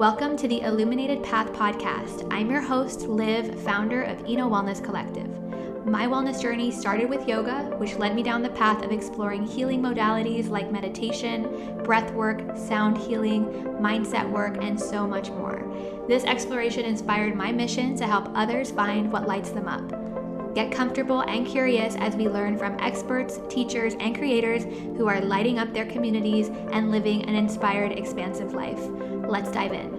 Welcome to the Illuminated Path podcast. I'm your host, Liv, founder of Eno Wellness Collective. My wellness journey started with yoga, which led me down the path of exploring healing modalities like meditation, breath work, sound healing, mindset work, and so much more. This exploration inspired my mission to help others find what lights them up. Get comfortable and curious as we learn from experts, teachers, and creators who are lighting up their communities and living an inspired, expansive life. Let's dive in.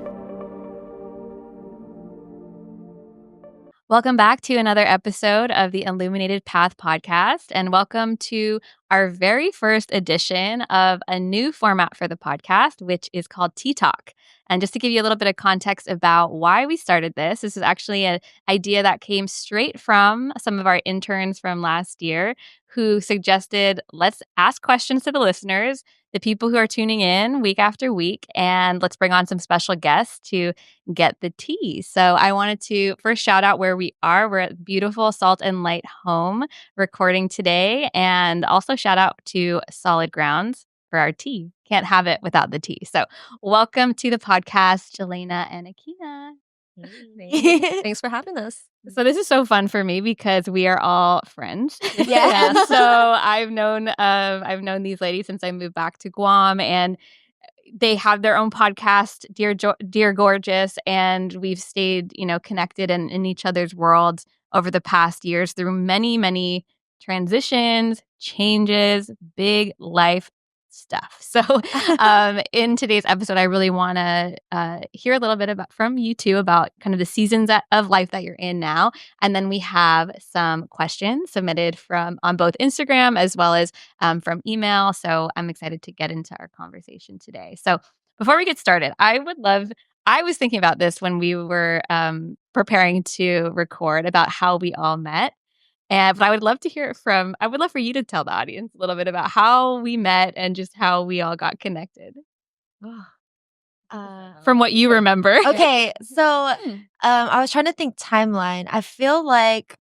Welcome back to another episode of the Illuminated Path podcast, and welcome to our very first edition of a new format for the podcast, which is called Tea Talk. And just to give you a little bit of context about why we started this is actually an idea that came straight from some of our interns from last year who suggested, let's ask questions to the listeners, the people who are tuning in week after week, and let's bring on some special guests to get the tea. So I wanted to first shout out where we are. We're at beautiful Salt and Light Home recording today, and also shout out to Solid Grounds for our tea. Can't have it without the tea. So welcome to the podcast, Gilayna and Akina. Hey. Thanks for having us. So this is so fun for me because we are all friends. Yeah. And so I've known these ladies since I moved back to Guam, and they have their own podcast, Dear Gorgeous, and we've stayed, connected in each other's worlds over the past years through many, many transitions, changes, big life stuff. So in today's episode, I really want to hear a little bit from you two about kind of the seasons of life that you're in now. And then we have some questions submitted on both Instagram as well as from email. So I'm excited to get into our conversation today. So before we get started, I was thinking about this when we were preparing to record about how we all met. But I would love for you to tell the audience a little bit about how we met and just how we all got connected. From what you remember. Okay, so I was trying to think timeline. I feel like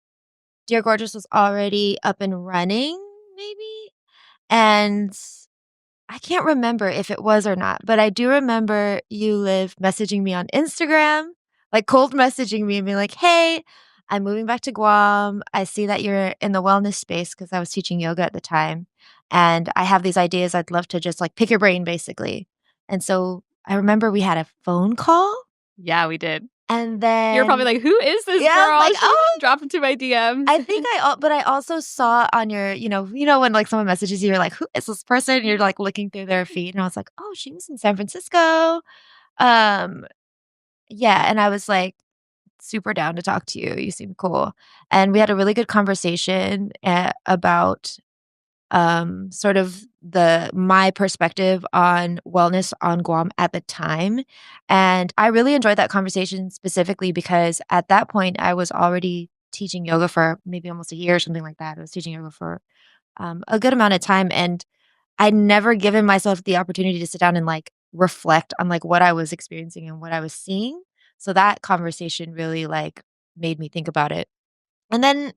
Dear Gorgeous was already up and running, maybe? And I can't remember if it was or not, but I do remember you, Liv, messaging me on Instagram, like cold messaging me and being like, hey, I'm moving back to Guam. I see that you're in the wellness space because I was teaching yoga at the time. And I have these ideas. I'd love to just like pick your brain, basically. And so I remember we had a phone call. Yeah, we did. And then you're probably like, who is this girl? Like, drop into my DMs. I think but I also saw on your, when like someone messages you, you're like, who is this person? And you're like looking through their feed. And I was like, oh, she was in San Francisco. Yeah. And I was like, super down to talk to you. You seem cool. And we had a really good conversation about sort of my perspective on wellness on Guam at the time. And I really enjoyed that conversation specifically because at that point I was already teaching yoga for maybe almost a year or something like that. I was teaching yoga for a good amount of time, and I'd never given myself the opportunity to sit down and like reflect on like what I was experiencing and what I was seeing. So that conversation really like made me think about it. And then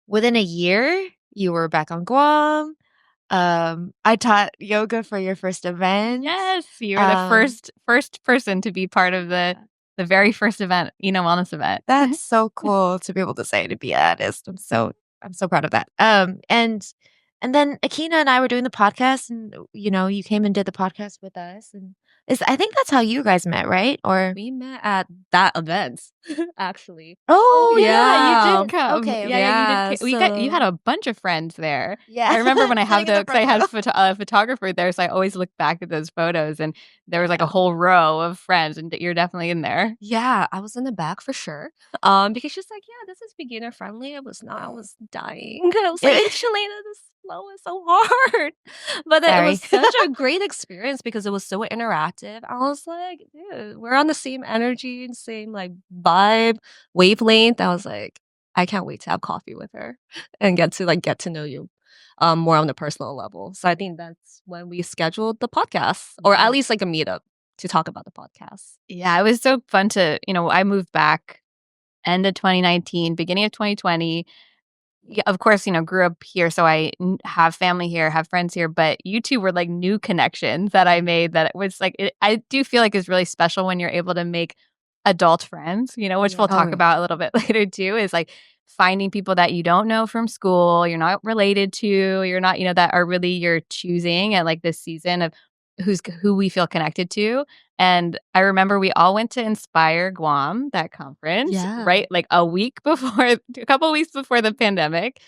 within a year, you were back on Guam. I taught yoga for your first event. Yes, you were the first person to be part of the very first event, wellness event. That's so cool to be able to say, to be honest. I'm so proud of that. And then Akina and I were doing the podcast, and you came and did the podcast with us, and I think that's how you guys met, right? Or we met at that event, actually. Oh yeah, you did come. Okay, yeah, you did. You had a bunch of friends there. Yeah, I remember when I had a photographer there, so I always look back at those photos, and there was like a whole row of friends, and you're definitely in there. Yeah, I was in the back for sure. Because she's like, yeah, this is beginner friendly. I was dying. I was like, Gilayna, this flow is so hard. But then it was such a great experience because it was so interactive. I was like, dude, we're on the same energy and same like vibe, wavelength. I was like, I can't wait to have coffee with her and get to know you more on the personal level. So I think that's when we scheduled the podcast, or at least like a meetup to talk about the podcast. Yeah, it was so fun to, I moved back end of 2019, beginning of 2020. of course, grew up here, so I have family here, have friends here, but you two were like new connections that I made that it was like, I do feel like it's really special when you're able to make adult friends, which we'll talk about a little bit later too, is like finding people that you don't know from school, you're not related to, you're not, that are really your choosing at like this season of who we feel connected to. And I remember we all went to Inspire Guam, that conference, Yeah. right? Like a couple of weeks before the pandemic,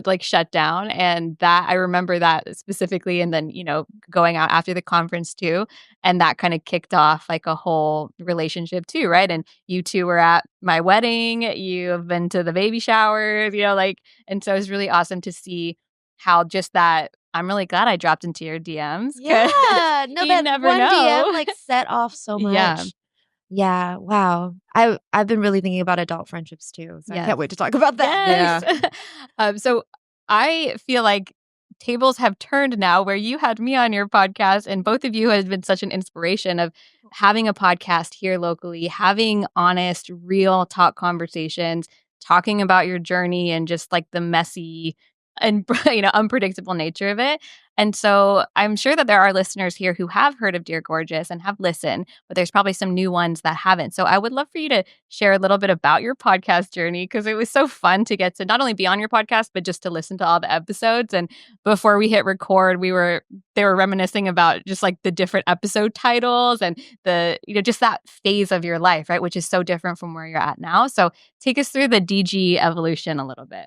like shut down. And that I remember that specifically. And then, going out after the conference too. And that kind of kicked off like a whole relationship too, right? And you two were at my wedding, you've been to the baby showers, and so it's really awesome to see how just that. I'm really glad I dropped into your DMs. Yeah, no, You that never one know. DM like set off so much. Yeah. Yeah, wow. I've been really thinking about adult friendships too, so I Yes. can't wait to talk about that. Yes. So I feel like tables have turned now where you had me on your podcast, and both of you have been such an inspiration of having a podcast here locally, having honest, real talk conversations, talking about your journey and just like the messy and unpredictable nature of it. And so I'm sure that there are listeners here who have heard of Dear Gorgeous and have listened, but there's probably some new ones that haven't. So I would love for you to share a little bit about your podcast journey, because it was so fun to get to not only be on your podcast, but just to listen to all the episodes. And before we hit record, they were reminiscing about just like the different episode titles and the, just that phase of your life, right? Which is so different from where you're at now. So take us through the DG evolution a little bit.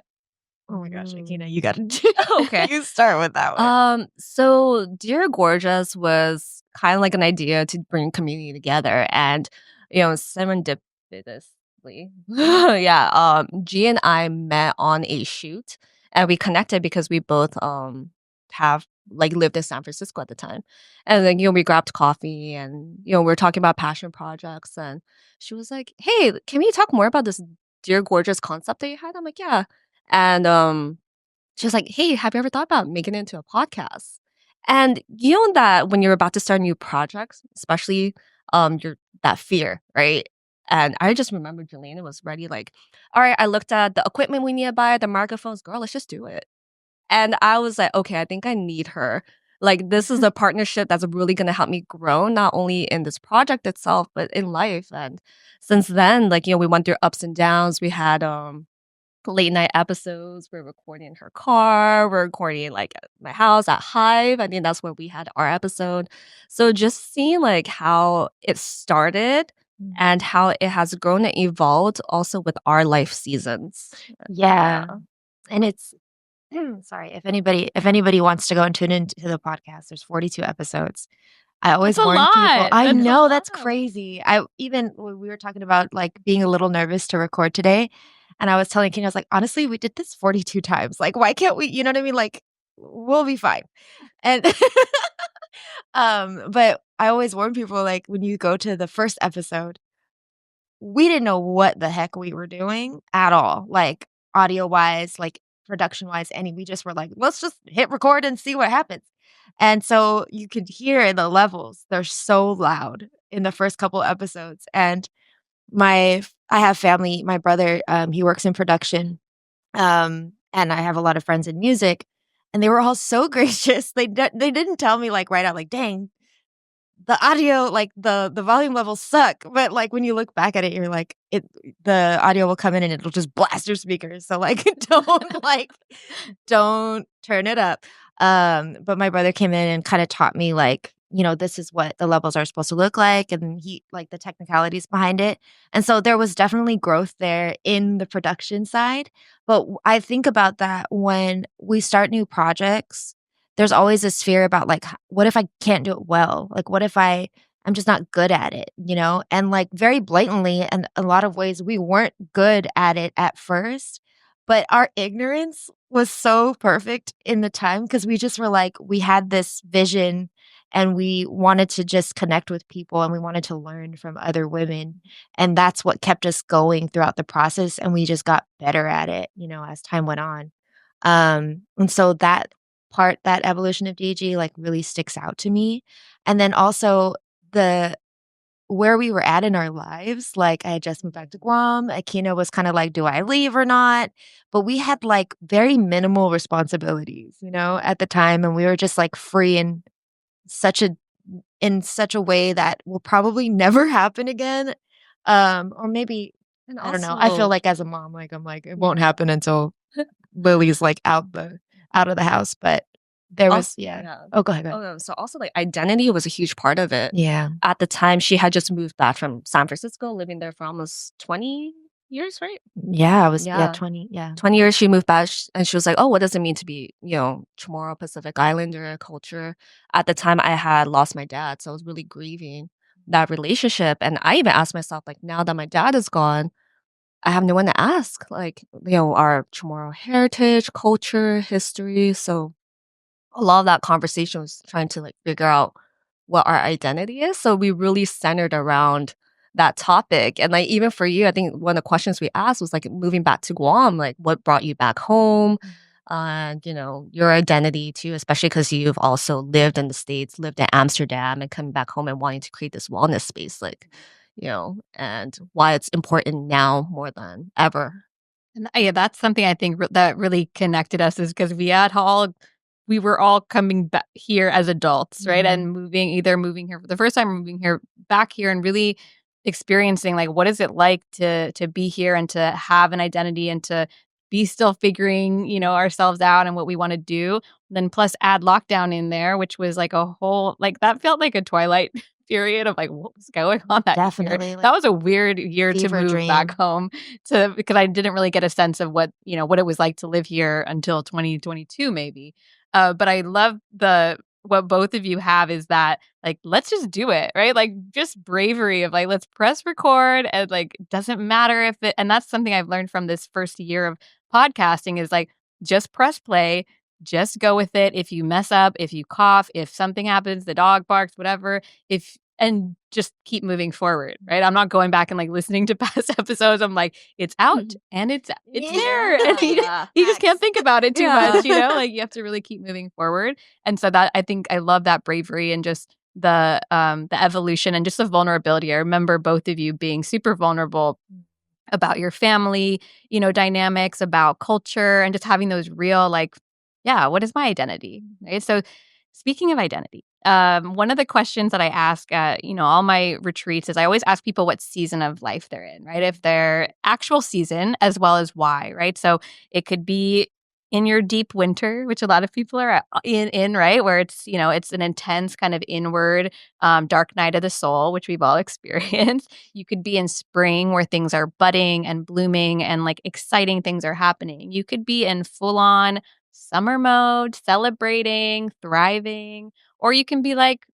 Oh my gosh, Akina, you got to Okay. you start with that one. So Dear Gorgeous was kind of like an idea to bring community together, and serendipitously, yeah. G and I met on a shoot, and we connected because we both have like lived in San Francisco at the time, and then we grabbed coffee, and we were talking about passion projects, and she was like, "Hey, can we talk more about this Dear Gorgeous concept that you had?" I'm like, "Yeah," and she was like, "Hey, have you ever thought about making it into a podcast?" And you know that when you're about to start new projects, especially your that fear, right? And I just remember Gilayna was ready, like, all right, I looked at the equipment we need to buy, the microphones, girl, let's just do it. And I was like, okay, I think I need her. Like, this is a partnership that's really gonna help me grow, not only in this project itself, but in life. And since then, like, we went through ups and downs. We had late night episodes. We're recording in her car. We're recording like at my house at Hive. I think that's where we had our episode. So just seeing like how it started and how it has grown and evolved also with our life seasons. Yeah. And it's sorry, if anybody wants to go and tune into the podcast, there's 42 episodes. I always That's a warn people. lot. I That's a know, that's lot. crazy. Even when we were talking about like being a little nervous to record today, and I was telling Kenny, I was like, honestly, we did this 42 times. Like, why can't we? You know what I mean? Like, we'll be fine. And but I always warn people, like, when you go to the first episode, we didn't know what the heck we were doing at all, like audio wise, like production wise, we just were like, let's just hit record and see what happens. And so you could hear the levels, they're so loud in the first couple episodes. And I have family, my brother, he works in production. And I have a lot of friends in music, and they were all so gracious. They didn't tell me like right out, like, dang, the audio, like the volume levels suck. But like when you look back at it, you're like, the audio will come in and it'll just blast your speakers. So like don't turn it up. But my brother came in and kind of taught me like, this is what the levels are supposed to look like, and he like the technicalities behind it. And so there was definitely growth there in the production side. But I think about that when we start new projects, there's always this fear about like, what if I can't do it well? Like, what if I'm just not good at it, And like very blatantly, in a lot of ways, we weren't good at it at first, but our ignorance was so perfect in the time because we just were like, we had this vision and we wanted to just connect with people and we wanted to learn from other women. And that's what kept us going throughout the process. And we just got better at it, as time went on. And so that evolution of DG like really sticks out to me. And then also the where we were at in our lives. Like, I had just moved back to Guam. Akina was kind of like, do I leave or not? But we had like very minimal responsibilities, at the time. And we were just like free such a in such a way that will probably never happen again. Or maybe, And I don't know. I feel also, like as a mom, like I'm like, it won't happen until Lily's like out of the house. But there was, yeah. yeah. Oh, go ahead. Oh no, so also like identity was a huge part of it. Yeah. At the time, she had just moved back from San Francisco, living there for almost 20 years, right? Yeah, I was, Yeah. 20, yeah. 20 years she moved back and she was like, oh, what does it mean to be, Chamorro Pacific Islander culture? At the time, I had lost my dad, so I was really grieving that relationship. And I even asked myself, like, now that my dad is gone, I have no one to ask, like, our Chamorro heritage, culture, history. So a lot of that conversation was trying to like figure out what our identity is. So we really centered around that topic. And like even for you, I think one of the questions we asked was like moving back to Guam, like what brought you back home? And your identity too, especially because you've also lived in the States, lived in Amsterdam and coming back home and wanting to create this wellness space, like, and why it's important now more than ever. And yeah, that's something I think that really connected us is because we were all coming back here as adults, right? And either moving here for the first time or moving here back here and really experiencing like what is it like to be here and to have an identity and to be still figuring, ourselves out and what we want to do. Then plus add lockdown in there, which was like a whole like that felt like a twilight period of like what was going on that Definitely, year. like, That was a weird year to fever move back dream. home because I didn't really get a sense of what it was like to live here until 2022 maybe. But I love what both of you have is that like let's just do it, right? Like just bravery of like let's press record and like doesn't matter if it and that's something I've learned from this first year of podcasting is like just press play, just go with it. If you mess up, if you cough, if something happens, the dog barks, whatever, and just keep moving forward, right? I'm not going back and like listening to past episodes. I'm like, it's out and it's there. And you just can't think about it too much, like you have to really keep moving forward. And so that I think I love that bravery and just the evolution and just the vulnerability. I remember both of you being super vulnerable about your family, dynamics, about culture, and just having those real like, yeah, what is my identity? Right. So speaking of identity, one of the questions that I ask at, all my retreats is I always ask people what season of life they're in, right? If they're actual season as well as why, right? So it could be in your deep winter, which a lot of people are in right? Where it's, it's an intense kind of inward dark night of the soul, which we've all experienced. You could be in spring where things are budding and blooming and like exciting things are happening. You could be in full on summer mode, celebrating, thriving, or you can be like,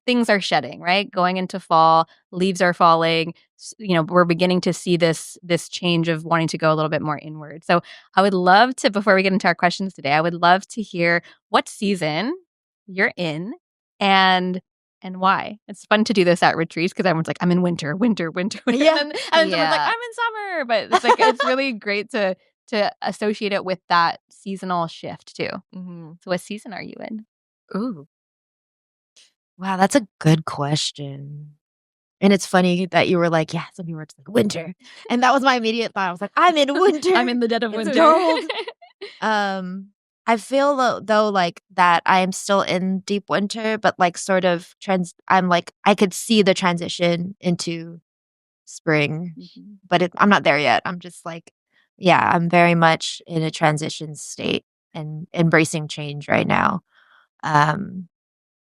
things are shedding, right? Going into fall, leaves are falling. We're beginning to see this change of wanting to go a little bit more inward. So I would love to, before we get into our questions today, I would love to hear what season you're in and why. It's fun to do this at retreats because everyone's like, I'm in winter, winter, winter. Yeah. And then someone's like, I'm in summer. But it's like it's really great to associate it with that seasonal shift too. Mm-hmm. So what season are you in? Ooh. Wow, that's a good question. And it's funny that you were like, yeah, some people are just like winter. And that was my immediate thought. I was like, I'm in winter. I'm in the dead of It's winter. cold. I feel though like that I am still in deep winter, but like sort of I'm like, I could see the transition into spring, but I'm not there yet. I'm just like, yeah, I'm very much in a transition state and embracing change right now.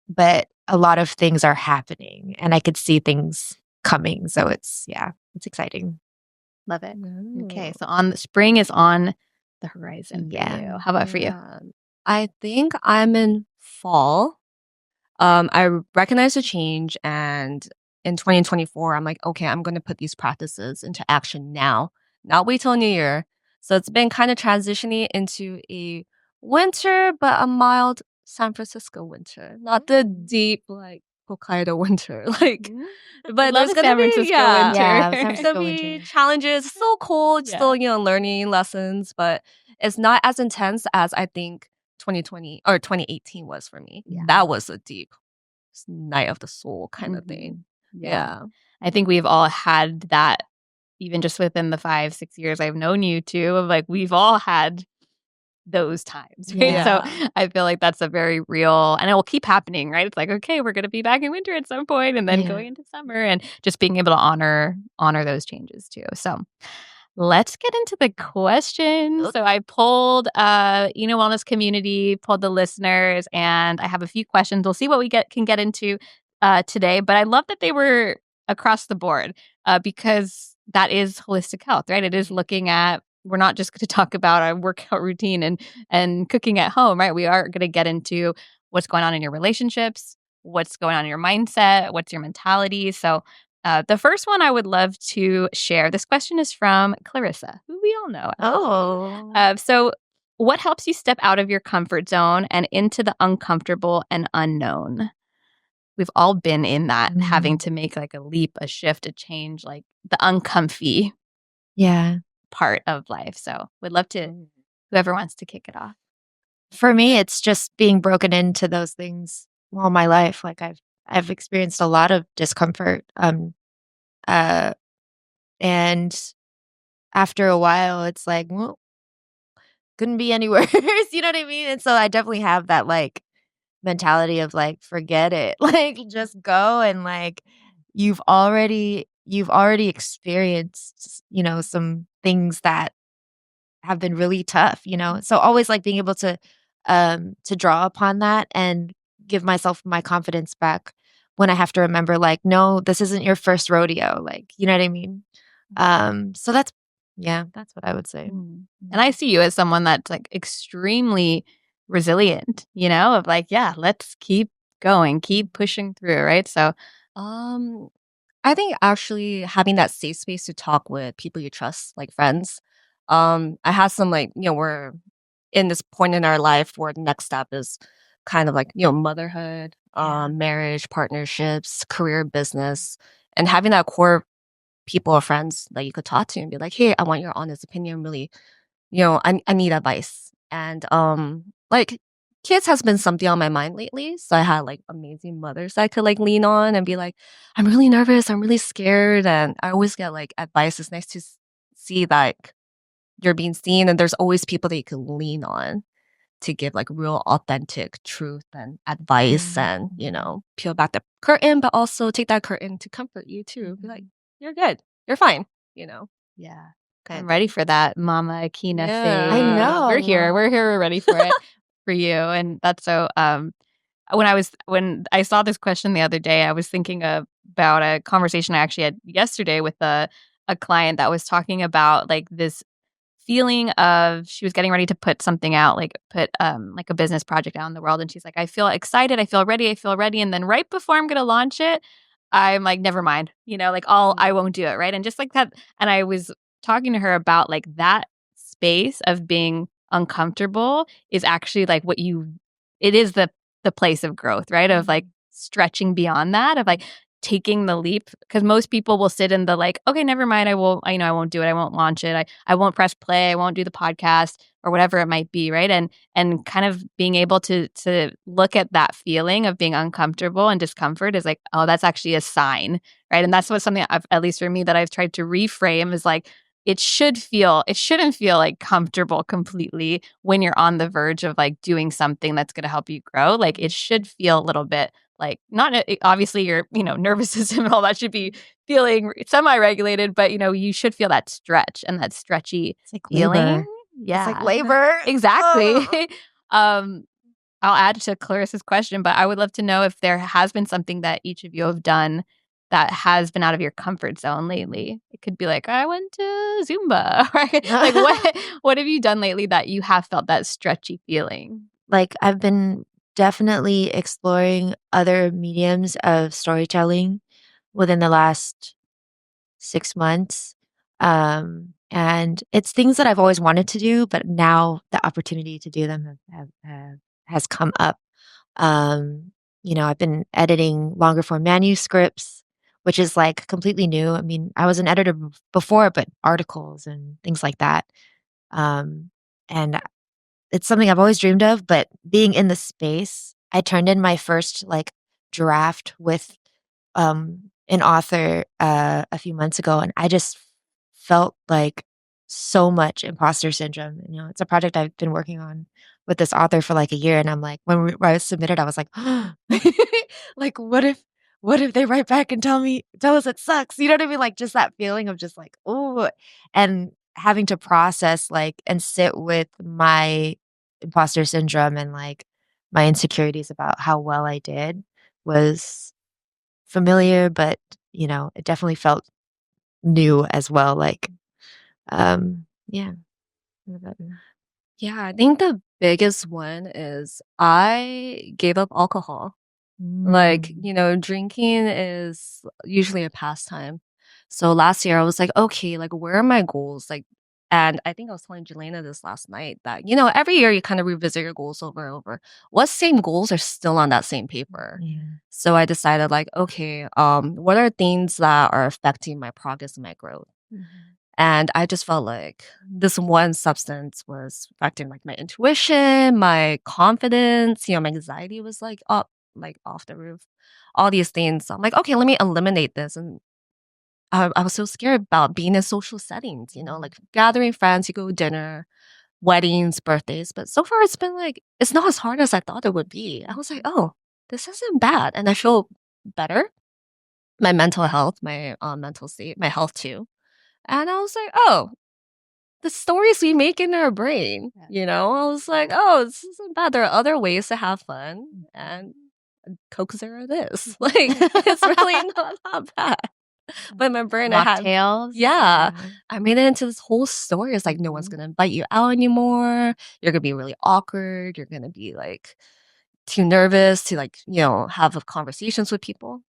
But a lot of things are happening and I could see things coming. So it's exciting. Love it. Okay. So spring is on the horizon for Yeah. you. How about for you? I think I'm in fall. I recognize the change, and in 2024, I'm like, okay, I'm going to put these practices into action now, not wait till New Year. So it's been kind of transitioning into a winter, but a mild San Francisco winter, not the deep like Hokkaido winter. Like, but Love there's a gonna San be Francisco winter. Yeah, San there's Francisco gonna be winter. challenges. It's still cold, still learning lessons, but it's not as intense as I think 2020 or 2018 was for me. Yeah. That was a deep night of the soul kind of thing. Yeah. I think we've all had that, even just within the 5-6 years I've known you two, of like, we've all had those times, right? Yeah. So I feel like that's a very real, and it will keep happening, right? It's like, okay, we're going to be back in winter at some point, and then Yeah. going into summer, and just being able to honor those changes too. So let's get into the questions. So I pulled Wellness community, pulled the listeners, and I have a few questions. We'll see what we can get into today. But I love that they were across the board because that is holistic health, right? It is looking at, we're not just going to talk about our workout routine and cooking at home, right? We are going to get into what's going on in your relationships, what's going on in your mindset, what's your mentality. So the first one I would love to share. This question is from Clarissa, who we all know. So what helps you step out of your comfort zone and into the uncomfortable and unknown? We've all been in that, having to make like a leap, a shift, a change, like the uncomfy part of life. So we'd love to, whoever wants to kick it off. For me, it's just being broken into those things all my life. Like I've experienced a lot of discomfort. And after a while, it's like, well, couldn't be any worse. You know what I mean? And so I definitely have that like mentality of like, forget it. Like just go, and like you've already experienced, some things that have been really tough, So always like being able to draw upon that and give myself my confidence back when I have to remember, like, no, this isn't your first rodeo. Like, you know what I mean? So that's what I would say. And I see you as someone that's like extremely resilient, of like, yeah, let's keep going, keep pushing through, right? So I think actually having that safe space to talk with people you trust, like friends. I had some we're in this point in our life where the next step is kind of like, motherhood, marriage, partnerships, career, business, and having that core people or friends that you could talk to and be like, hey, I want your honest opinion. Really, I need advice. And like kids has been something on my mind lately. So I had like amazing mothers I could like lean on and be like, I'm really nervous, I'm really scared. And I always get like advice. It's nice to see like you're being seen, and there's always people that you can lean on to give like real authentic truth and advice and, peel back the curtain, but also take that curtain to comfort you too. Be like, you're good. You're fine, yeah. Kind I'm of ready thing. for that Mama Akina Yeah. phase. I know. We're here. We're ready for it for you. And that's so when I saw this question the other day, I was thinking about a conversation I actually had yesterday with a client that was talking about like this feeling of, she was getting ready to put something out, like put like a business project out in the world, and she's like, I feel excited, I feel ready, and then right before I'm gonna launch it, I'm like, never mind, like I won't do it, right? And just like that, and I was talking to her about like that space of being uncomfortable is actually like it is the place of growth, right? Of like stretching beyond that, of like taking the leap, because most people will sit in the like, okay, never mind, I won't do it, I won't launch it, I won't press play, I won't do the podcast or whatever it might be, right? And kind of being able to look at that feeling of being uncomfortable and discomfort is like, oh, that's actually a sign, right? And that's what something at least for me that I've tried to reframe is like, it shouldn't feel like comfortable completely when you're on the verge of like doing something that's going to help you grow. Like it should feel a little bit like, not obviously your nervous system and all that should be feeling semi-regulated, but you should feel that stretch and that stretchy It's like feeling. labor. Yeah, It's like labor. exactly. I'll add to Clarissa's question, but I would love to know if there has been something that each of you have done that has been out of your comfort zone lately. It could be like, I went to Zumba, right? Like what have you done lately that you have felt that stretchy feeling? Like I've been definitely exploring other mediums of storytelling within the last 6 months. And it's things that I've always wanted to do, but now the opportunity to do them has come up. I've been editing longer form manuscripts, which is like completely new. I mean, I was an editor before, but articles and things like that. And it's something I've always dreamed of, but being in the space, I turned in my first like draft with an author a few months ago, and I just felt like so much imposter syndrome. It's a project I've been working on with this author for like a year, and I'm like, when I submitted, I was like, like, what if they write back and tell us it sucks? You know what I mean? Like, just that feeling of just like, oh, and having to process like and sit with my imposter syndrome and like my insecurities about how well I did was familiar, but it definitely felt new as well. Like, yeah. What about you? Yeah, I think the biggest one is I gave up alcohol. Like, drinking is usually a pastime. So last year I was like, okay, like where are my goals? Like, and I think I was telling Gilayna this last night that, every year you kind of revisit your goals over and over. What same goals are still on that same paper? Yeah. So I decided like, okay, what are things that are affecting my progress and my growth? And I just felt like this one substance was affecting like my intuition, my confidence, my anxiety was like up, like off the roof, all these things. So I'm like, okay, let me eliminate this. And I was so scared about being in social settings, like gathering friends, you go to dinner, weddings, birthdays. But so far it's been like, it's not as hard as I thought it would be. I was like, oh, this isn't bad. And I feel better. My mental health, my mental state, my health too. And I was like, oh, the stories we make in our brain, I was like, oh, this isn't bad. There are other ways to have fun, and Coke Zero this. Like, it's really not bad. But in my brain, I had, Mocktails. yeah, I made it into this whole story. It's like, no one's going to invite you out anymore. You're going to be really awkward. You're going to be like too nervous to like, have conversations with people.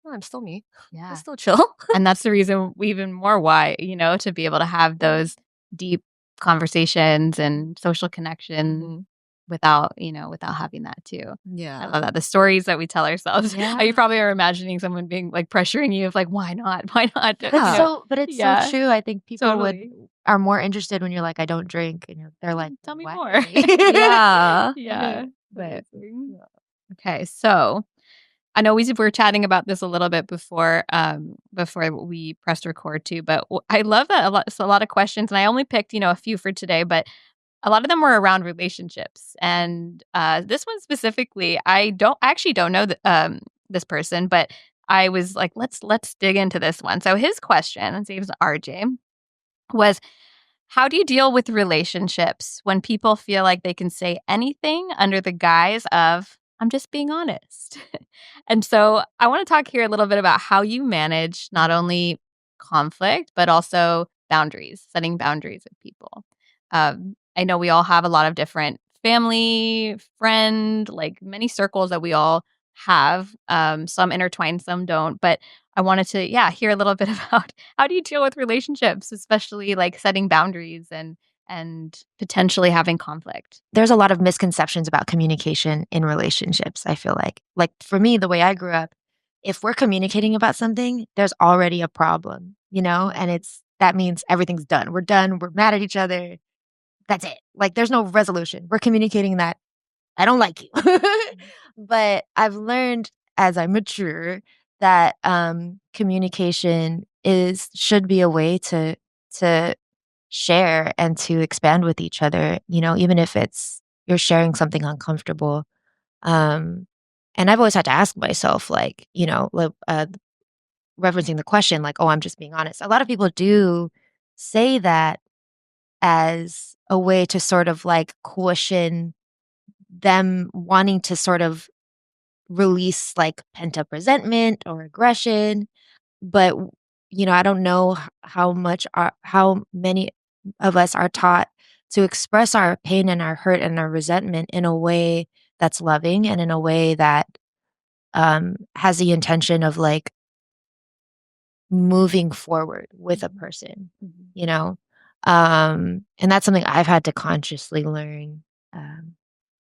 Well, I'm still me. I'm still chill. And that's the reason even more why, to be able to have those deep conversations and social connection without having that too. Yeah. I love that. The stories that we tell ourselves. Yeah. You probably are imagining someone being like pressuring you of like, why not? Why not? But it's so true. I think people are more interested when you're like, I don't drink. And they're like, tell me what? more. Yeah. Yeah. But, okay. So I know we were chatting about this a little bit before we pressed record too, but I love that a lot of questions, and I only picked a few for today, but a lot of them were around relationships, and this one specifically, I actually don't know this person, but I was like, let's dig into this one. So his question, his name is RJ, was, how do you deal with relationships when people feel like they can say anything under the guise of, I'm just being honest? And so I want to talk here a little bit about how you manage not only conflict, but also boundaries, setting boundaries with people. I know we all have a lot of different family, friend, like many circles that we all have. Some intertwine, some don't. But I wanted to, hear a little bit about how do you deal with relationships, especially like setting boundaries and potentially having conflict. There's a lot of misconceptions about communication in relationships, I feel like. Like for me, the way I grew up, if we're communicating about something, there's already a problem, and that means everything's done. We're done. We're mad at each other. That's it. Like there's no resolution. We're communicating that I don't like you. But I've learned as I mature that communication should be a way to share and to expand with each other, even if you're sharing something uncomfortable. And I've always had to ask myself, like, referencing the question, like, oh, I'm just being honest. A lot of people do say that as a way to sort of like cushion them wanting to sort of release like pent up resentment or aggression. But, I don't know how many of us are taught to express our pain and our hurt and our resentment in a way that's loving and in a way that has the intention of like moving forward with a person, and that's something I've had to consciously learn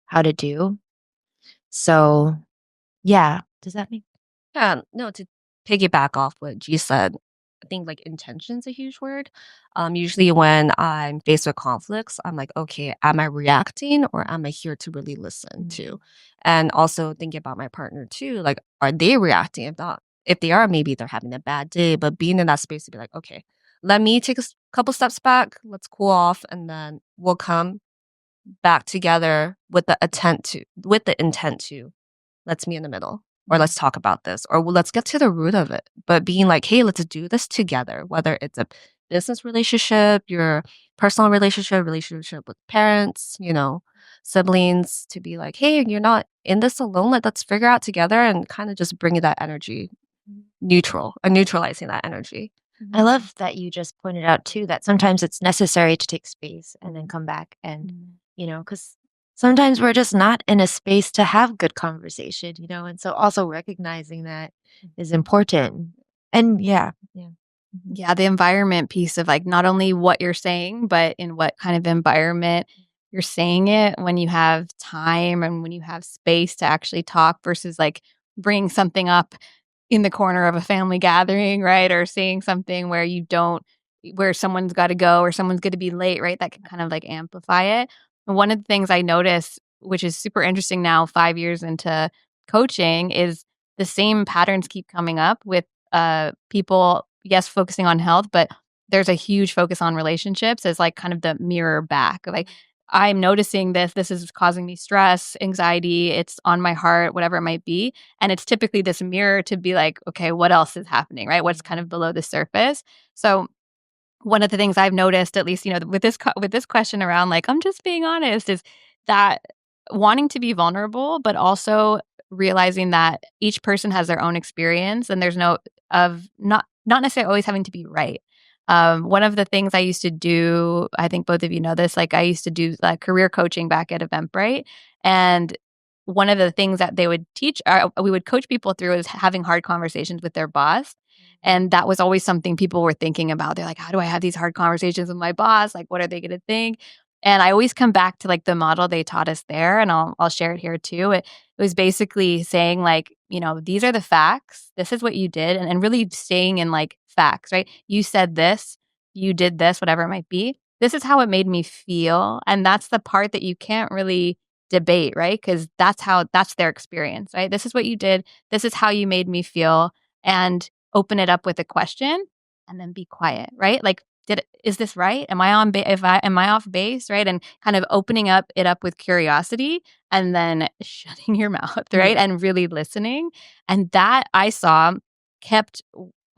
how to do. So, yeah, does that make Yeah, no, to piggyback off what G said, I think like intention's a huge word. Usually when I'm faced with conflicts, I'm like, okay, am I reacting or am I here to really listen to? And also thinking about my partner too, like, are they reacting? If not, if they are, maybe they're having a bad day, but being in that space to be like, okay, let me take a couple steps back, let's cool off, and then we'll come back together with the intent to let's meet in the middle, or let's talk about this, or let's get to the root of it. But being like, hey, let's do this together, whether it's a business relationship, your personal relationship with parents, siblings, to be like, hey, you're not in this alone. Let's figure out together, and kind of just bringing that energy neutralizing that energy. I love that you just pointed out too that sometimes it's necessary to take space and then come back and, because sometimes we're just not in a space to have good conversation, and so also recognizing that is important. And yeah. Yeah, the environment piece of like not only what you're saying, but in what kind of environment you're saying it, when you have time and when you have space to actually talk versus like bringing something up in the corner of a family gathering, right? Or saying something where someone's got to go or someone's going to be late, right? That can kind of like amplify it. And one of the things I notice, which is super interesting now, 5 years into coaching, is the same patterns keep coming up with people, yes, focusing on health, but there's a huge focus on relationships as like kind of the mirror back. Like, I'm noticing this is causing me stress, anxiety, it's on my heart, whatever it might be. And it's typically this mirror to be like, okay, what else is happening, right? What's kind of below the surface? So one of the things I've noticed, at least, with this question around like, I'm just being honest, is that wanting to be vulnerable, but also realizing that each person has their own experience and there's not necessarily always having to be right. One of the things I used to do, I think both of you know this, like I used to do like career coaching back at Eventbrite. And one of the things that they would teach, we would coach people through, is having hard conversations with their boss. And that was always something people were thinking about. They're like, how do I have these hard conversations with my boss? Like, what are they going to think? And I always come back to like the model they taught us there, and I'll share it here too. It was basically saying like, these are the facts. This is what you did, and really staying in like facts, right? You said this, you did this, whatever it might be. This is how it made me feel, and that's the part that you can't really debate, right? Because that's their experience, right? This is what you did. This is how you made me feel, and open it up with a question, and then be quiet, right? Like, is this right? Am I am I off base, right? And kind of opening it up with curiosity, and then shutting your mouth, right? And really listening. And that I saw kept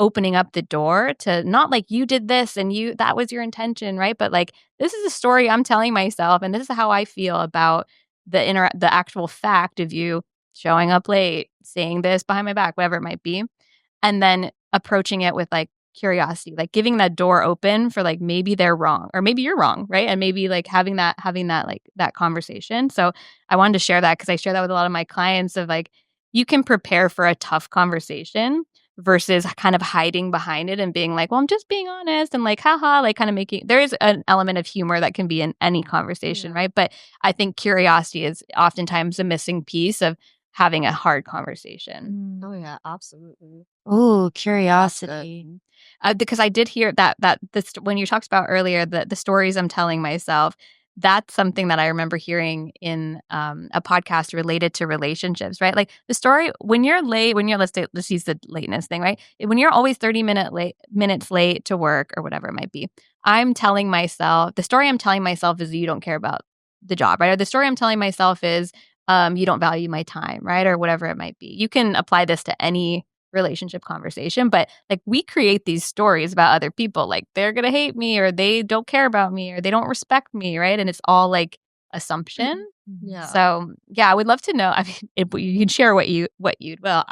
opening up the door to not like you did this and that was your intention, right? But like, this is a story I'm telling myself, and this is how I feel about the actual fact of you showing up late, saying this behind my back, whatever it might be. And then approaching it with like curiosity, like giving that door open for like, maybe they're wrong or maybe you're wrong, right? And maybe like having that like that conversation. So I wanted to share that because I share that with a lot of my clients of like, you can prepare for a tough conversation versus kind of hiding behind it and being like, well, I'm just being honest, and like, haha, like kind of there is an element of humor that can be in any conversation, right? But I think curiosity is oftentimes a missing piece of having a hard conversation. Oh yeah, absolutely. Oh, curiosity. Because I did hear that this, when you talked about earlier, the stories I'm telling myself, that's something that I remember hearing in a podcast related to relationships, right? Like the story when you're late, let's use the lateness thing, right? When you're always 30 minutes late to work or whatever it might be, the story I'm telling myself is you don't care about the job, right? Or the story I'm telling myself is you don't value my time, right? Or whatever it might be. You can apply this to any relationship conversation, but like we create these stories about other people, like they're gonna hate me, or they don't care about me, or they don't respect me, right? And it's all like assumption. Yeah. So yeah, I would love to know. I mean, if you can share what you will.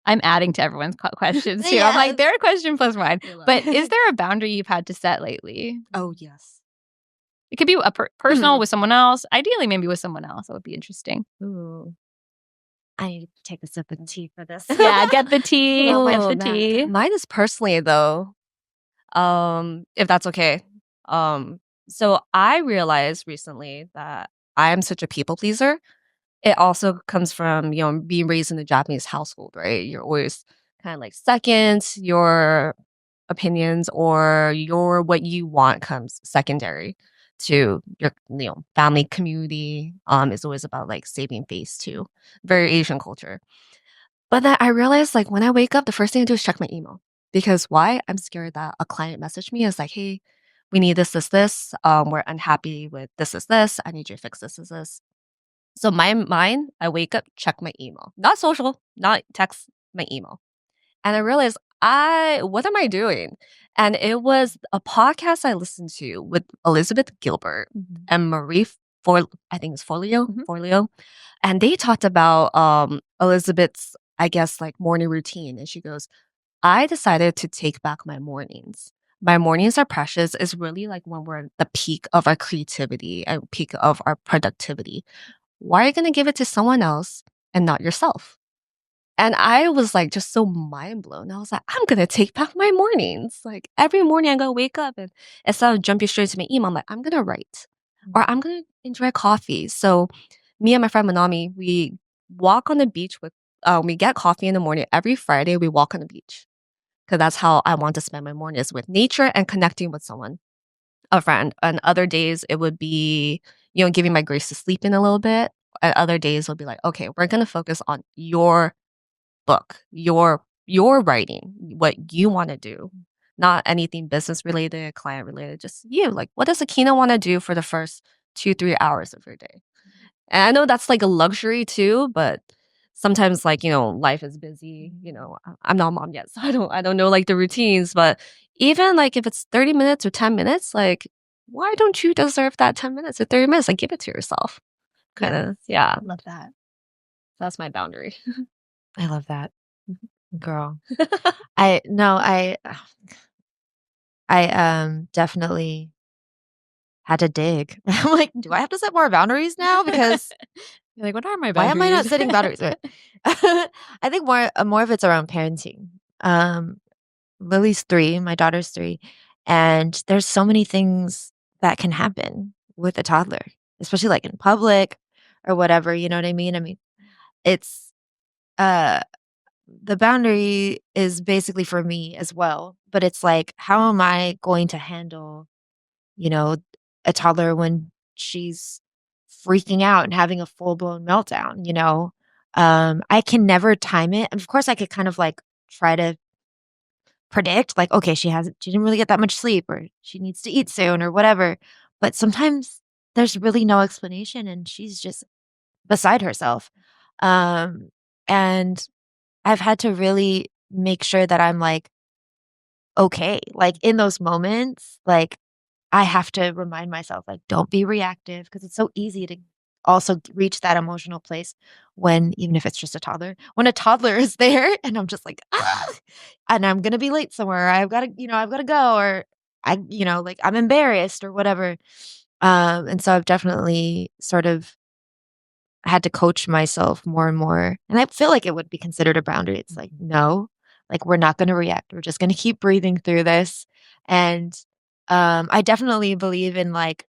I'm adding to everyone's questions too. I'm like, their question plus mine. But is there a boundary you've had to set lately? Oh yes. It could be a personal with someone else. Ideally, maybe with someone else. That would be interesting. Ooh. I need to take a sip of tea for this. Yeah, get the tea. Get the tea. Mine is personally though, if that's okay. So I realized recently that I am such a people pleaser. It also comes from, being raised in a Japanese household, right? You're always kind of like second, your opinions or what you want comes secondary to your, family community. Is always about like saving face too. Very Asian culture. But then I realized like when I wake up, the first thing I do is check my email. Because why? I'm scared that a client messaged me. It's like, hey, we need this. We're unhappy with this. I need you to fix this. So my mind, I wake up, check my email. Not social, not text, my email. And I realized what am I doing? And it was a podcast I listened to with Elizabeth Gilbert and Marie I think it's Folio. And they talked about Elizabeth's, I guess, like morning routine. And she goes, I decided to take back my mornings. My mornings are precious. It's really like when we're at the peak of our creativity and peak of our productivity. Why are you going to give it to someone else and not yourself? And I was like just so mind blown. I was like, I'm going to take back my mornings. Like every morning I'm going to wake up and instead of jumping straight to my email, I'm like, I'm going to write or I'm going to enjoy coffee. So me and my friend Manami, we walk on the beach we get coffee in the morning. Every Friday we walk on the beach because that's how I want to spend my mornings with nature and connecting with someone, a friend. And other days it would be, giving my grace to sleep in a little bit. And other days will be like, okay, we're going to focus on your book, your writing, what you want to do, not anything business related, client related, just you. Like, what does Akina want to do for the first 2-3 hours of your day? And I know that's like a luxury too, but sometimes like, life is busy. I'm not a mom yet, so I don't know like the routines, but even like if it's 30 minutes or 10 minutes, like why don't you deserve that 10 minutes or 30 minutes? Like give it to yourself. Kind of, yeah. Love that. That's my boundary. I love that. Girl. I definitely had to dig. I'm like, do I have to set more boundaries now? Because You're like, what are my why boundaries? am I not setting boundaries? I think more of it's around parenting. Lily's 3, my daughter's 3, and there's so many things that can happen with a toddler, especially like in public or whatever, you know what I mean? I mean, it's the boundary is basically for me as well, but it's like, how am I going to handle, you know, a toddler when she's freaking out and having a full-blown meltdown, you know? I can never time it. Of course, I could kind of like try to predict, like, okay, she didn't really get that much sleep, or she needs to eat soon, or whatever. But sometimes there's really no explanation, and she's just beside herself. And I've had to really make sure that I'm like, okay, like in those moments, like I have to remind myself, like, don't be reactive because it's so easy to also reach that emotional place when, even if it's just a toddler, when a toddler is there and I'm just like, and I'm going to be late somewhere. I've got to go, or like I'm embarrassed or whatever. And so I've definitely sort of had to coach myself more and more. And I feel like it would be considered a boundary. It's like, no, like we're not going to react. We're just going to keep breathing through this. And I definitely believe in like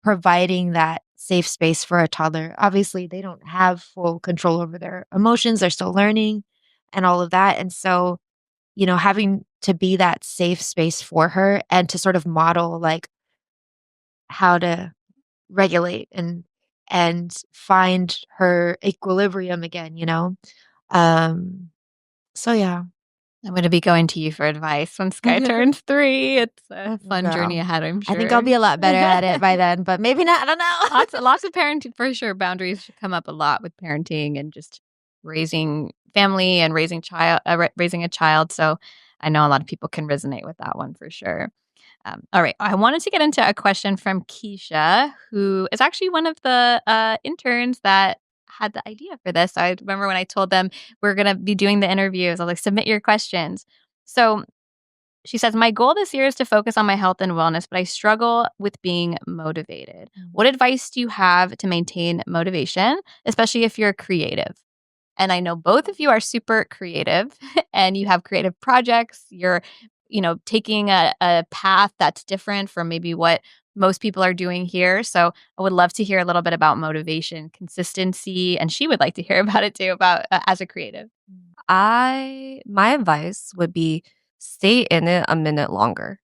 providing that safe space for a toddler. Obviously, they don't have full control over their emotions. They're still learning and all of that. And so, having to be that safe space for her and to sort of model like how to regulate and find her equilibrium again, so yeah. I'm going to be going to you for advice when Sky turns 3. It's a fun journey Girl. ahead, I'm sure. I think I'll be a lot better at it by then, but maybe not. I don't know. Lots of parenting for sure. Boundaries should come up a lot with parenting and just raising family and raising a child. So I know a lot of people can resonate with that one for sure. All right. I wanted to get into a question from Keisha, who is actually one of the interns that had the idea for this. So I remember when I told them we're going to be doing the interviews, I was like, submit your questions. So she says, my goal this year is to focus on my health and wellness, but I struggle with being motivated. What advice do you have to maintain motivation, especially if you're creative? And I know both of you are super creative and you have creative projects. You're, taking a path that's different from maybe what most people are doing here. So I would love to hear a little bit about motivation, consistency, and she would like to hear about it too, about as a creative. My advice would be stay in it a minute longer.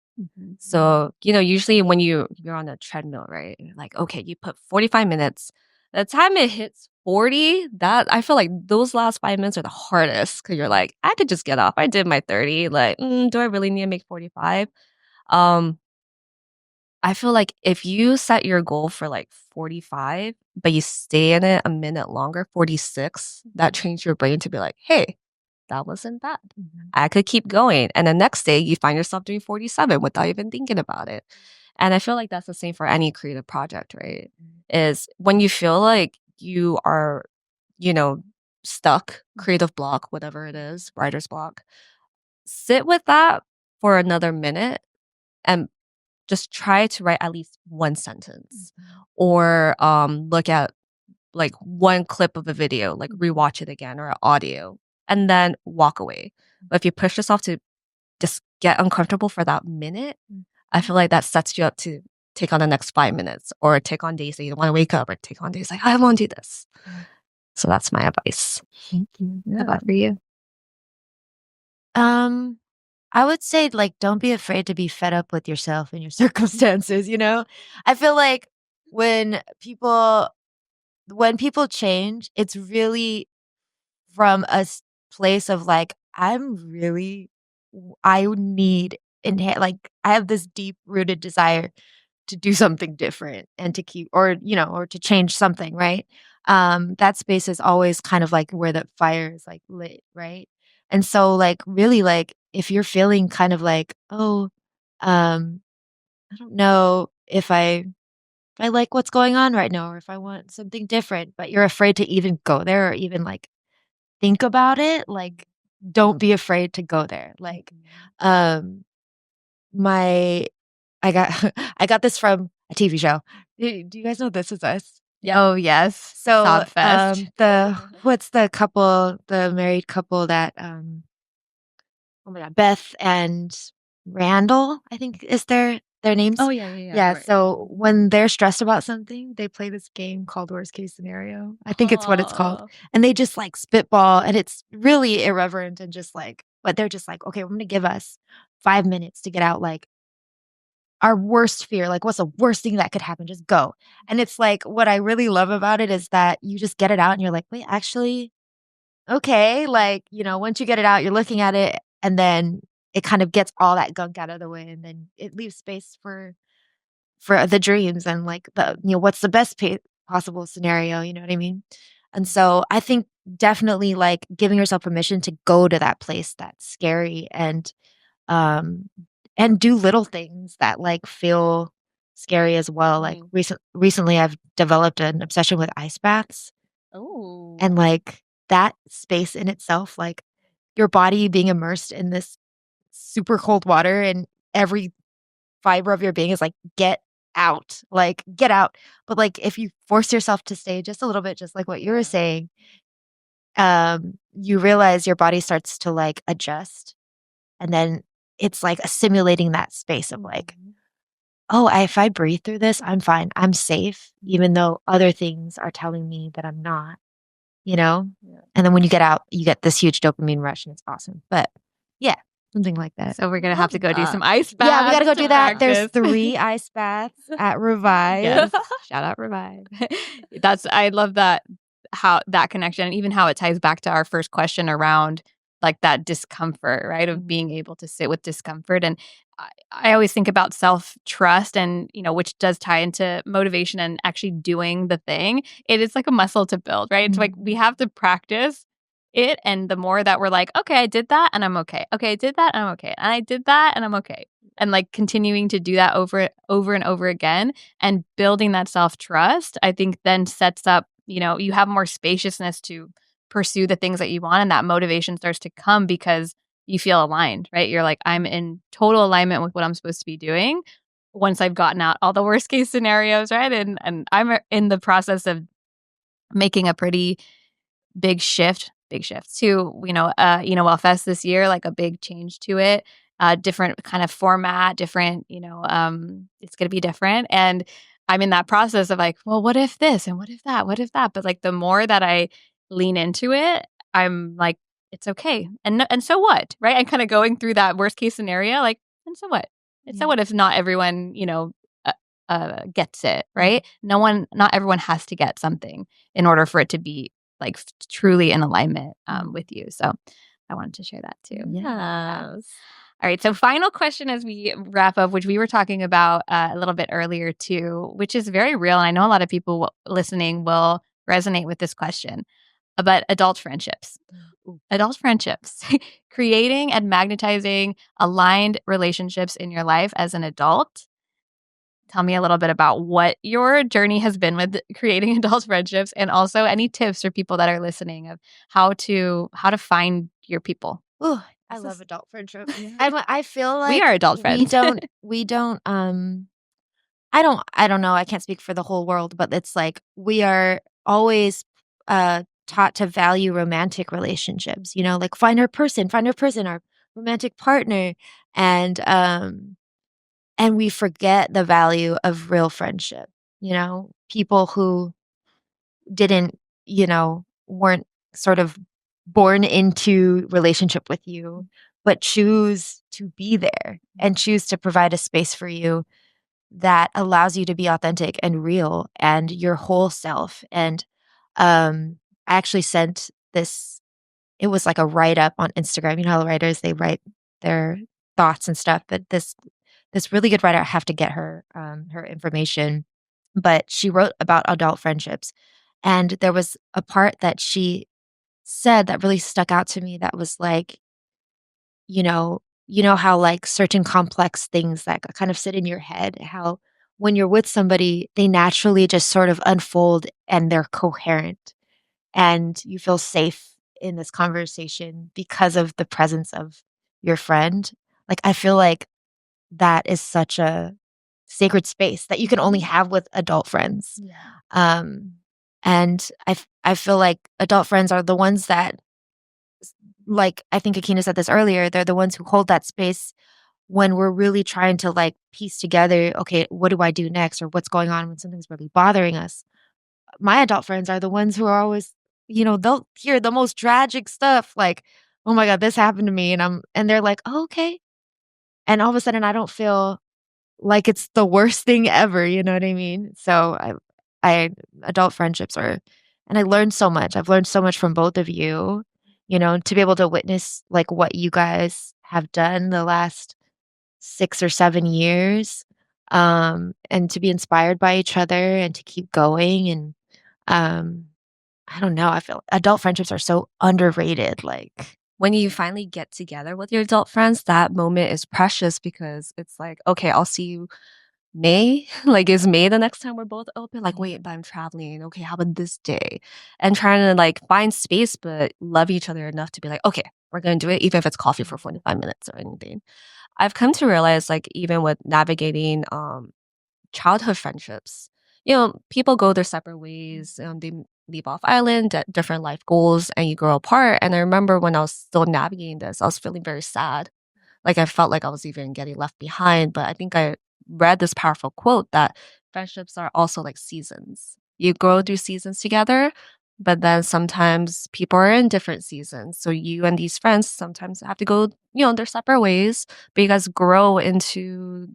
So, usually when you're on a treadmill, right? Like, okay, you put 45 minutes. The time it hits 40, that I feel like those last 5 minutes are the hardest because you're like, I could just get off. I did my 30. Like, do I really need to make 45? Um, I feel like if you set your goal for like 45, but you stay in it a minute longer, 46, that trains your brain to be like, hey, that wasn't bad. I could keep going. And the next day you find yourself doing 47 without even thinking about it. And I feel like that's the same for any creative project, right? Is when you feel like you are, stuck, creative block, whatever it is, writer's block, sit with that for another minute and just try to write at least one sentence or look at like one clip of a video, like rewatch it again or audio and then walk away. But if you push yourself to just get uncomfortable for that minute, I feel like that sets you up to take on the next 5 minutes or take on days that you don't want to wake up or take on days like, I won't do this. So that's my advice. Thank you. How about for you? I would say like don't be afraid to be fed up with yourself and your circumstances, I feel like when people change, it's really from a place of like I need like I have this deep rooted desire to do something different and to keep or to change something, right? That space is always kind of like where the fire is like lit, right? And so like really like if you're feeling kind of like, oh, I don't know if I like what's going on right now or if I want something different, but you're afraid to even go there or even like think about it, like don't be afraid to go there. Like my I got I got this from a TV show. Do you guys know This Is Us? Yeah. Oh yes. So Sodfest. what's the couple, the married couple that oh my god, Beth and Randall, I think is their names. Oh yeah. Yeah, Right. so when they're stressed about something, they play this game called Worst Case Scenario. I think it's what it's called. And they just like spitball and it's really irreverent and just like, but they're just like, okay, we're going to give us 5 minutes to get out like our worst fear, like what's the worst thing that could happen? Just go. And it's like what I really love about it is that you just get it out and you're like, wait, actually, okay. Like, once you get it out, you're looking at it and then it kind of gets all that gunk out of the way and then it leaves space for the dreams and like the what's the best possible scenario, you know what I mean? And so I think definitely like giving yourself permission to go to that place that's scary um and do little things that like feel scary as well. Like recently I've developed an obsession with ice baths. Oh. And like that space in itself, like your body being immersed in this super cold water and every fiber of your being is like, get out, like get out. But like if you force yourself to stay just a little bit, just like what you were saying, you realize your body starts to like adjust. And then it's like assimilating that space of like, oh, if I breathe through this, I'm fine. I'm safe, even though other things are telling me that I'm not, And then when you get out, you get this huge dopamine rush and it's awesome. But yeah, something like that. So we're gonna have to go do some ice baths. Yeah, we gotta go do that. Practice. There's 3 ice baths at Revive. Yes. Shout out Revive. I love that, how that connection and even how it ties back to our first question around like that discomfort, right? Of being able to sit with discomfort. And I always think about self-trust and, which does tie into motivation and actually doing the thing. It is like a muscle to build, right? It's like we have to practice it. And the more that we're like, okay, I did that and I'm okay. Okay, I did that and I'm okay. And I did that and I'm okay. And like continuing to do that over and over again and building that self-trust, I think then sets up, you have more spaciousness to pursue the things that you want and that motivation starts to come because you feel aligned, right? You're like, I'm in total alignment with what I'm supposed to be doing once I've gotten out all the worst case scenarios, right? And I'm in the process of making a pretty big shift to, Wellfest this year, like a big change to it, different kind of format, different, it's going to be different. And I'm in that process of like, well, what if this and what if that? But like the more that I lean into it, I'm like, it's okay. And so what, right? I'm kind of going through that worst case scenario, like, and so what? And so what if not everyone, gets it, right? Not everyone has to get something in order for it to be like truly in alignment with you. So I wanted to share that too. Yes. All right. So final question as we wrap up, which we were talking about a little bit earlier too, which is very real. And I know a lot of people listening will resonate with this question about adult friendships. Adult friendships, creating and magnetizing aligned relationships in your life as an adult. Tell me a little bit about what your journey has been with creating adult friendships, and also any tips for people that are listening of how to find your people. Ooh, I love adult friendship. I feel like we are adult friends. we don't I don't know, I can't speak for the whole world, but it's like we are always taught to value romantic relationships, like find our person, our romantic partner, and we forget the value of real friendship, people who didn't, weren't sort of born into relationship with you, but choose to be there and choose to provide a space for you that allows you to be authentic and real and your whole self. And I actually sent this, it was like a write up on Instagram. You know how the writers, they write their thoughts and stuff, but this really good writer, I have to get her her information, but she wrote about adult friendships. And there was a part that she said that really stuck out to me that was like, how like certain complex things that kind of sit in your head, how when you're with somebody, they naturally just sort of unfold and they're coherent and you feel safe in this conversation because of the presence of your friend. Like, I feel like that is such a sacred space that you can only have with adult friends. Yeah. And I feel like adult friends are the ones that, like, I think Akina said this earlier, they're the ones who hold that space when we're really trying to like piece together, okay, what do I do next? Or what's going on when something's really bothering us? My adult friends are the ones who are always, they'll hear the most tragic stuff like, oh my God, this happened to me. And they're like, oh, okay. And all of a sudden I don't feel like it's the worst thing ever. You know what I mean? So I adult friendships are, and I learned so much. I've learned so much from both of you, to be able to witness like what you guys have done the last 6 or 7 years, and to be inspired by each other and to keep going. And I don't know, I feel adult friendships are so underrated. Like, when you finally get together with your adult friends, that moment is precious because it's like, okay, I'll see you May. Like, is May the next time we're both open? Like, wait, but I'm traveling. Okay, how about this day? And trying to like find space, but love each other enough to be like, okay, we're going to do it, even if it's coffee for 45 minutes or anything. I've come to realize, like, even with navigating childhood friendships, people go their separate ways. They leave off island at different life goals and you grow apart. And I remember when I was still navigating this, I was feeling very sad. Like, I felt like I was even getting left behind. But I think I read this powerful quote that friendships are also like seasons. You grow through seasons together, but then sometimes people are in different seasons. So you and these friends sometimes have to go, their separate ways, but you guys grow into,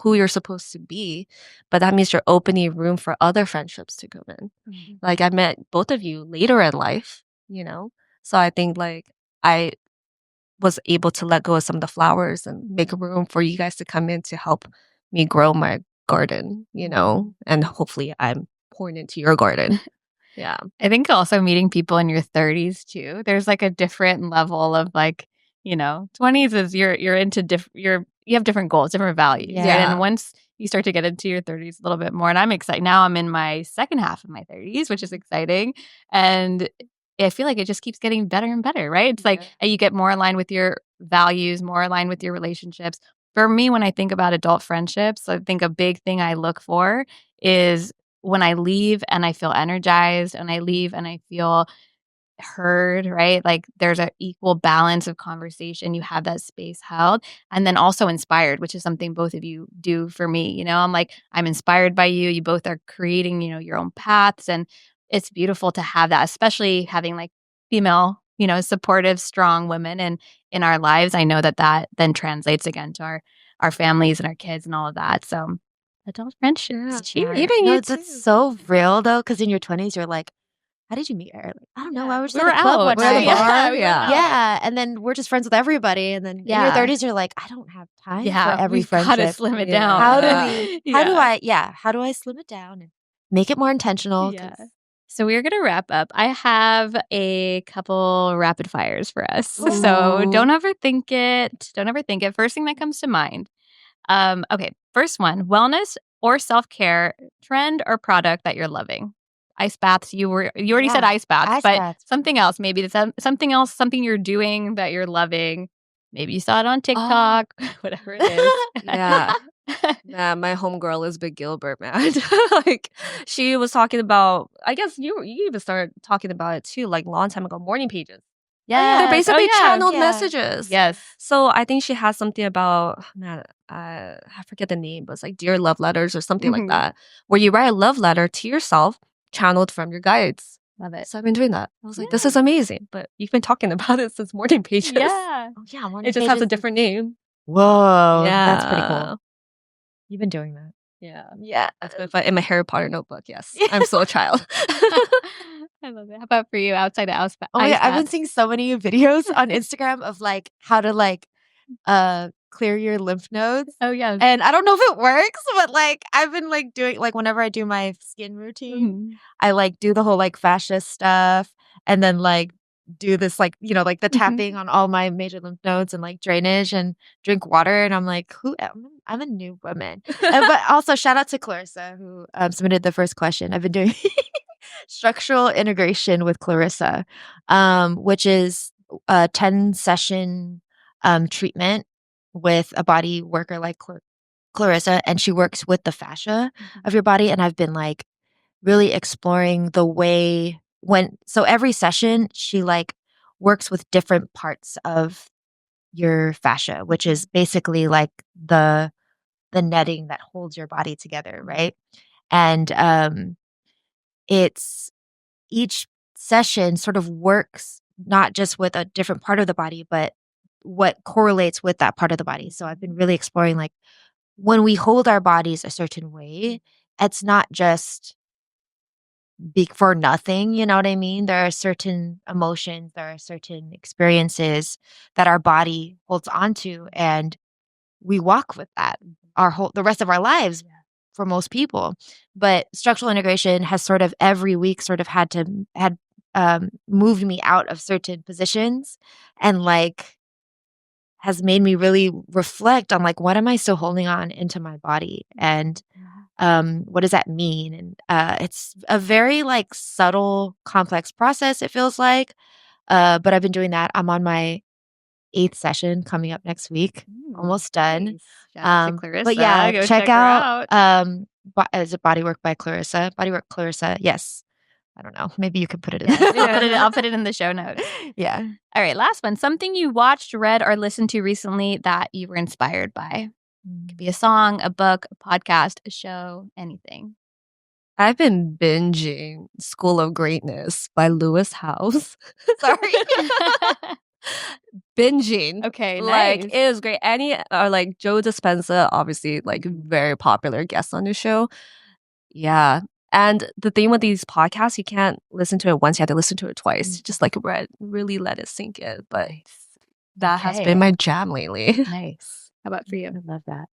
who you're supposed to be. But that means you're opening room for other friendships to come in. Mhm. Like, I met both of you later in life, So I think like I was able to let go of some of the flowers and make room for you guys to come in to help me grow my garden, and hopefully I'm pouring into your garden. Yeah. I think also meeting people in your 30s too. There's like a different level of like, 20s is you're into you have different goals, different values. Right? Yeah. And once you start to get into your 30s a little bit more, and I'm excited now, I'm in my second half of my 30s, which is exciting. And I feel like it just keeps getting better and better, right? It's like you get more aligned with your values, more aligned with your relationships. For me, when I think about adult friendships, I think a big thing I look for is when I leave and I feel energized and I leave and I feel heard, right? Like there's an equal balance of conversation. You have that space held and then also inspired, which is something both of you do for me. I'm like, I'm inspired by you. You both are creating, your own paths. And it's beautiful to have that, especially having like female, supportive, strong women in our lives. I know that then translates again to our families and our kids and all of that. So adult friendships. Yeah. It's cheap. Even No, you that's too. so real though, because in your 20s, you're like, how did you meet her? Like, I don't know. I was We at were a club out. one We're at a night. bar. we were Yeah. out. Yeah, and then we're just friends with everybody. And then in your Yeah. 30s, you're like, I don't have time for every we've got to friendship. slim it Yeah. down. How do I slim it down and make it more intentional? Yeah. 'Cause- So we're going to wrap up. I have a couple rapid fires for us. So Ooh. don't overthink it. Don't overthink it. First thing that comes to mind. Okay, first one, wellness or self-care trend or product that you're loving. Ice baths. You already said ice baths, ice but baths. something else. Maybe it's something else, something you're doing that you're loving. Maybe you saw it on TikTok, whatever it is. Yeah. Man, my homegirl Elizabeth Gilbert, man. Like she was talking about, I guess you even started talking about it too, like a long time ago, morning pages. Yeah. They're basically channeled Yeah. messages. Yes. So I think she has something about, man, I forget the name, but it's like Dear Love Letters or something like Mhm. that, where you write a love letter to yourself, channeled from your guides. Love it. So I've been doing that. I was like, this is amazing. But you've been talking about it since morning pages. Yeah. Oh, yeah. It just has a different name. Whoa. Yeah. That's pretty cool. You've been doing that. Yeah. Yeah. That's in my Harry Potter notebook. Yes. I'm still a child. I love it. How about for you outside of ice Oh my God, I've been baths? seeing so many videos on Instagram of like how to like clear your lymph nodes. Oh, yeah. And I don't know if it works, but like I've been like doing like whenever I do my skin routine, Mhm. I like do the whole like fascia stuff and then like do this like, you know, like the tapping on all my major lymph nodes and like drainage and drink water. And I'm like, I'm a new woman. But also shout out to Clarissa who submitted the first question. I've been doing structural integration with Clarissa, which is a 10 session treatment with a body worker like Clarissa, and she works with the fascia of your body. And I've been like really exploring the way so every session she like works with different parts of your fascia, which is basically like the netting that holds your body together, right? And it's each session sort of works not just with a different part of the body, but what correlates with that part of the body. So I've been really exploring like when we hold our bodies a certain way, it's not just for nothing, you know what I mean? There are certain emotions, there are certain experiences that our body holds onto, and we walk with that the rest of our lives for most people. But structural integration has sort of every week sort of had moved me out of certain positions and like has made me really reflect on like what am I still holding on into my body and what does that mean? And it's a very like subtle, complex process, it feels like. But I've been doing that. I'm on my 8th session coming up next week. Almost done. Nice. Shout out to Clarissa. But yeah, Go check her out out. is it Bodywork by Clarissa? Bodywork Clarissa. Yes. I don't know. Maybe you could put it in Yes, there. I'll put it in the show notes. Yeah. All right, last one. Something you watched, read, or listened to recently that you were inspired by. It could be a song, a book, a podcast, a show, anything. I've been binging School of Greatness by Lewis House. Sorry. Binging. Okay, Like, nice. it was great. Like Joe Dispenza, obviously, like, very popular guest on the show. Yeah. And the thing with these podcasts, you can't listen to it once, you have to listen to it twice. Just like really let it sink in. But that has been my jam lately. Nice. How about for you? I love that.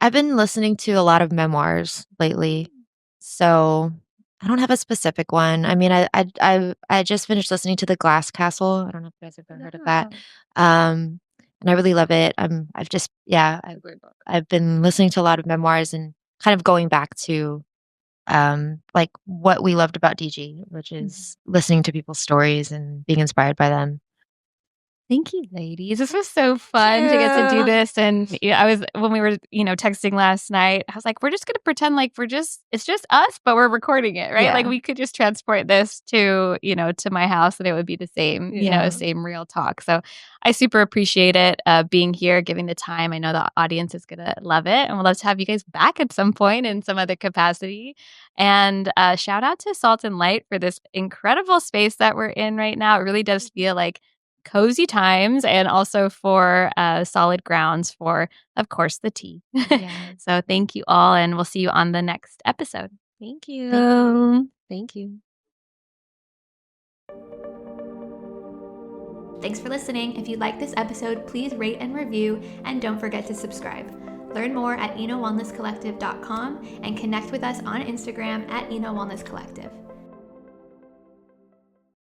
I've been listening to a lot of memoirs lately, so I don't have a specific one. I mean, I just finished listening to The Glass Castle. I don't know if you guys have ever heard of that. And I really love it. I've been listening to a lot of memoirs and kind of going back to like what we loved about DG, which is listening to people's stories and being inspired by them. Thank you, ladies. This was so fun to get to do this. And when we were, texting last night, I was like, we're just going to pretend like it's just us, but we're recording it, right? Yeah. Like we could just transport this to my house and it would be the same, same real talk. So I super appreciate it being here, giving the time. I know the audience is going to love it and we'd love to have you guys back at some point in some other capacity. And shout out to Salt and Light for this incredible space that we're in right now. It really does feel like cozy times and also for solid grounds for, of course, the tea. Yes. So thank you all, and we'll see you on the next episode. Thank you. Thank you. Thank you. Thanks for listening. If you like this episode, please rate and review, and don't forget to subscribe. Learn more at enowellnesscollective.com and connect with us on Instagram at enowellnesscollective.